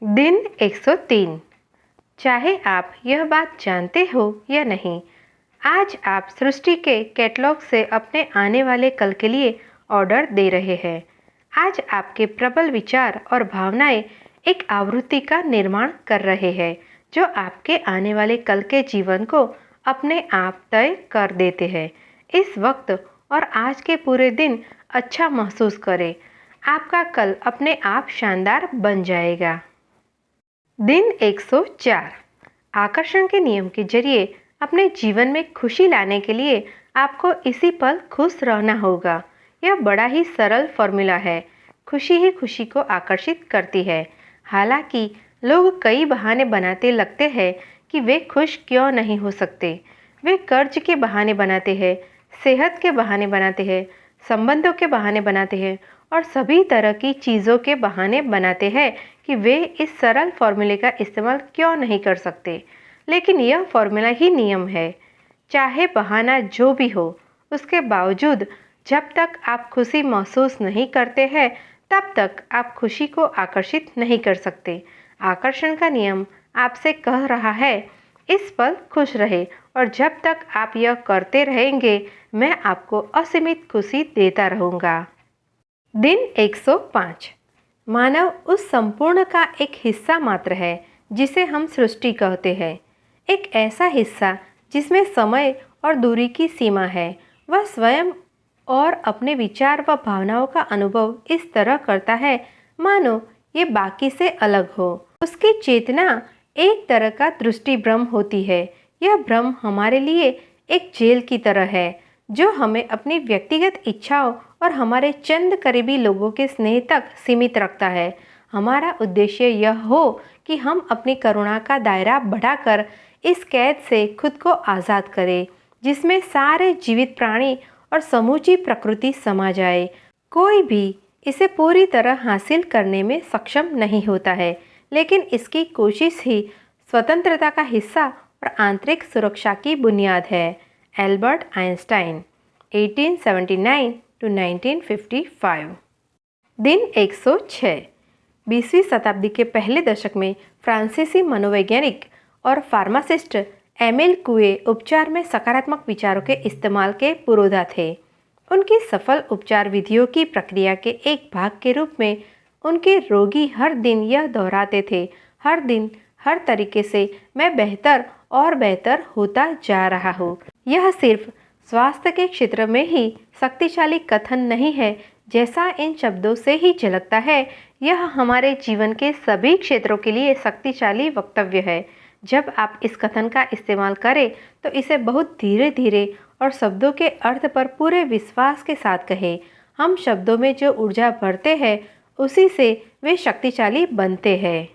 दिन 103। चाहे आप यह बात जानते हो या नहीं, आज आप सृष्टि के कैटलॉग से अपने आने वाले कल के लिए ऑर्डर दे रहे हैं। आज आपके प्रबल विचार और भावनाएं एक आवृत्ति का निर्माण कर रहे हैं जो आपके आने वाले कल के जीवन को अपने आप तय कर देते हैं। इस वक्त और आज के पूरे दिन अच्छा महसूस करें। आपका कल अपने आप शानदार बन जाएगा। दिन 104। आकर्षण के नियम के जरिए अपने जीवन में खुशी लाने के लिए आपको इसी पल खुश रहना होगा। यह बड़ा ही सरल फॉर्मूला है। खुशी ही खुशी को आकर्षित करती है। हालांकि लोग कई बहाने बनाते लगते हैं कि वे खुश क्यों नहीं हो सकते। वे कर्ज के बहाने बनाते हैं, सेहत के बहाने बनाते हैं, संबंधों के बहाने बनाते हैं और सभी तरह की चीज़ों के बहाने बनाते हैं कि वे इस सरल फॉर्मूले का इस्तेमाल क्यों नहीं कर सकते। लेकिन यह फॉर्मूला ही नियम है। चाहे बहाना जो भी हो, उसके बावजूद जब तक आप खुशी महसूस नहीं करते हैं तब तक आप खुशी को आकर्षित नहीं कर सकते। आकर्षण का नियम आपसे कह रहा है, इस पल खुश रहे और जब तक आप यह करते रहेंगे मैं आपको असीमित खुशी देता रहूँगा। दिन 105। मानव उस संपूर्ण का एक हिस्सा मात्र है जिसे हम सृष्टि कहते हैं। एक ऐसा हिस्सा जिसमें समय और दूरी की सीमा है। वह स्वयं और अपने विचार व भावनाओं का अनुभव इस तरह करता है मानो ये बाकी से अलग हो। उसकी चेतना एक तरह का दृष्टि भ्रम होती है। यह भ्रम हमारे लिए एक जेल की तरह है जो हमें अपनी व्यक्तिगत इच्छाओं और हमारे चंद करीबी लोगों के स्नेह तक सीमित रखता है। हमारा उद्देश्य यह हो कि हम अपनी करुणा का दायरा बढ़ाकर इस कैद से खुद को आज़ाद करें जिसमें सारे जीवित प्राणी और समूची प्रकृति समा जाए। कोई भी इसे पूरी तरह हासिल करने में सक्षम नहीं होता है, लेकिन इसकी कोशिश ही स्वतंत्रता का हिस्सा और आंतरिक सुरक्षा की बुनियाद है। Albert Einstein 1879 to 1955। दिन 106। 20वीं शताब्दी के पहले दशक में फ्रांसीसी मनोवैज्ञानिक और फार्मासिस्ट एमिल कुए उपचार में सकारात्मक विचारों के इस्तेमाल के पुरोधा थे। उनकी सफल उपचार विधियों की प्रक्रिया के एक भाग के रूप में उनके रोगी हर दिन यह दोहराते थे, हर दिन हर तरीके से मैं बेहतर और बेहतर होता जा रहा हूँ। यह सिर्फ स्वास्थ्य के क्षेत्र में ही शक्तिशाली कथन नहीं है जैसा इन शब्दों से ही झलकता है, यह हमारे जीवन के सभी क्षेत्रों के लिए शक्तिशाली वक्तव्य है। जब आप इस कथन का इस्तेमाल करें तो इसे बहुत धीरे धीरे और शब्दों के अर्थ पर पूरे विश्वास के साथ कहें। हम शब्दों में जो ऊर्जा भरते हैं उसी से वे शक्तिशाली बनते हैं।